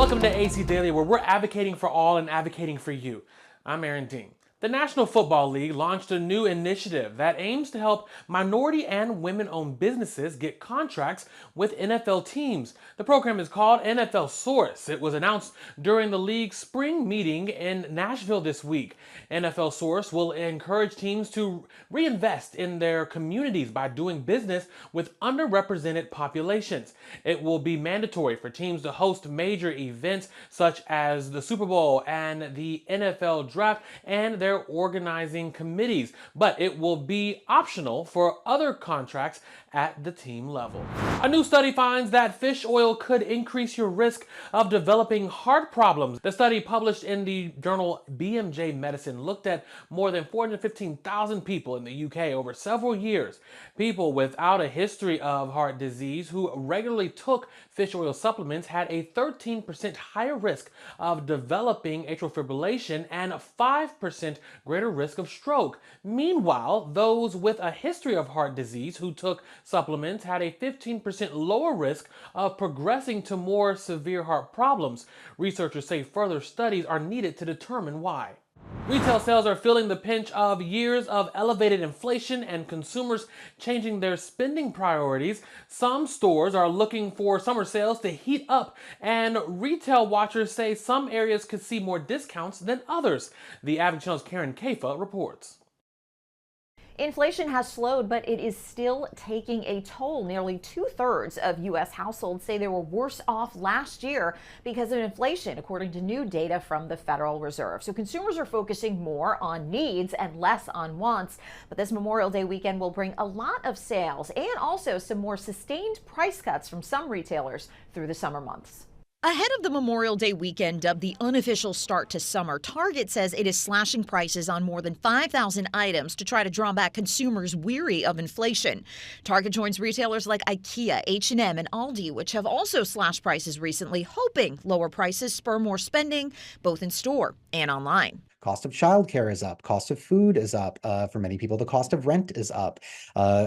Welcome to AC Daily, where we're advocating for all and advocating for you. I'm Aaron Dean. The National Football League launched a new initiative that aims to help minority and women-owned businesses get contracts with NFL teams. The program is called NFL Source. It was announced during the league's spring meeting in Nashville this week. NFL Source will encourage teams to reinvest in their communities by doing business with underrepresented populations. It will be mandatory for teams to host major events such as the Super Bowl and the NFL Draft and their organizing committees, but it will be optional for other contracts at the team level. A new study finds that fish oil could increase your risk of developing heart problems. The study, published in the journal BMJ Medicine, looked at more than 415,000 people in the UK over several years. People without a history of heart disease who regularly took fish oil supplements had a 13% higher risk of developing atrial fibrillation and 5% greater risk of stroke. Meanwhile, those with a history of heart disease who took supplements had a 15% lower risk of progressing to more severe heart problems. Researchers say further studies are needed to determine why. Retail sales are feeling the pinch of years of elevated inflation and consumers changing their spending priorities. Some stores are looking for summer sales to heat up, and retail watchers say some areas could see more discounts than others. The Advocate Channel's Karen Kafa reports. Inflation has slowed, but it is still taking a toll. Nearly 2/3 of U.S. households say they were worse off last year because of inflation, according to new data from the Federal Reserve. So consumers are focusing more on needs and less on wants. But this Memorial Day weekend will bring a lot of sales and also some more sustained price cuts from some retailers through the summer months. Ahead of the Memorial Day weekend, dubbed the unofficial start to summer, Target says it is slashing prices on more than 5,000 items to try to draw back consumers weary of inflation. Target joins retailers like IKEA, H&M, and Aldi, which have also slashed prices recently, hoping lower prices spur more spending, both in store and online. Cost of childcare is up. Cost of food is up. For many people, the cost of rent is up.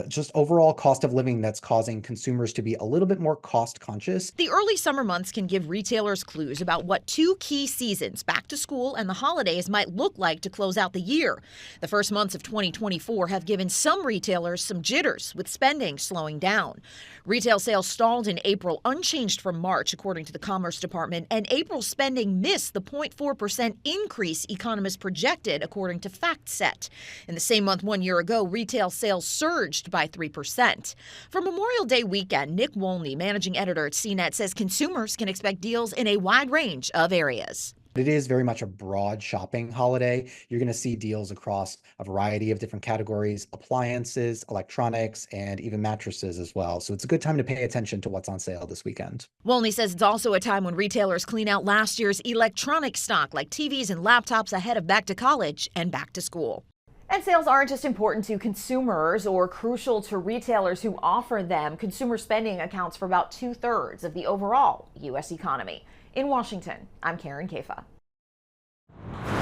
Just overall cost of living that's causing consumers to be a little bit more cost conscious. The early summer months can give retailers clues about what two key seasons, back to school and the holidays, might look like to close out the year. The first months of 2024 have given some retailers some jitters, with spending slowing down. Retail sales stalled in April, unchanged from March, according to the Commerce Department, and April spending missed the 0.4% increase economists projected, according to FactSet. In the same month 1 year ago, retail sales surged by 3%. For Memorial Day weekend, Nick Wolney, managing editor at CNET, says consumers can expect deals in a wide range of areas. It is very much a broad shopping holiday. You're going to see deals across a variety of different categories: appliances, electronics, and even mattresses as well. So it's a good time to pay attention to what's on sale this weekend. Wolney says it's also a time when retailers clean out last year's electronic stock, like TVs and laptops, ahead of back to college and back to school. And sales aren't just important to consumers or crucial to retailers who offer them. Consumer spending accounts for about 2/3 of the overall U.S. economy. In Washington, I'm Karen Kafa.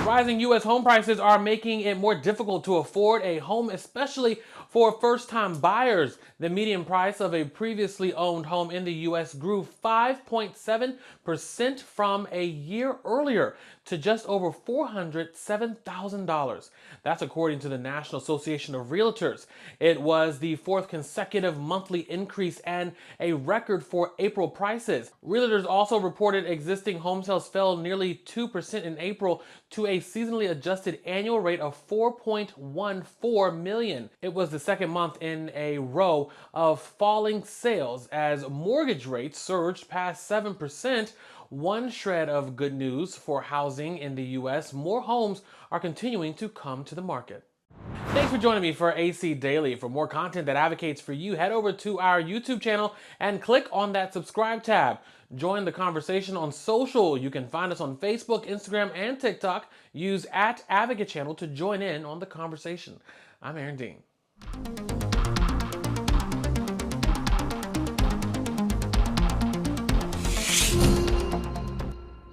Rising U.S. home prices are making it more difficult to afford a home, especially for first-time buyers. The median price of a previously owned home in the U.S. grew 5.7% from a year earlier to just over $407,000. That's according to the National Association of Realtors. It was the fourth consecutive monthly increase and a record for April prices. Realtors also reported existing home sales fell nearly 2% in April to a seasonally adjusted annual rate of 4.14 million. It was the second month in a row of falling sales as mortgage rates surged past 7%. One shred of good news for housing in the U.S. More homes are continuing to come to the market. Thanks for joining me for AC Daily. For more content that advocates for you, head over to our YouTube channel and click on that subscribe tab. Join the conversation on social. You can find us on Facebook, Instagram, and TikTok. Use @Advocate Channel to join in on the conversation. I'm Aaron Dean.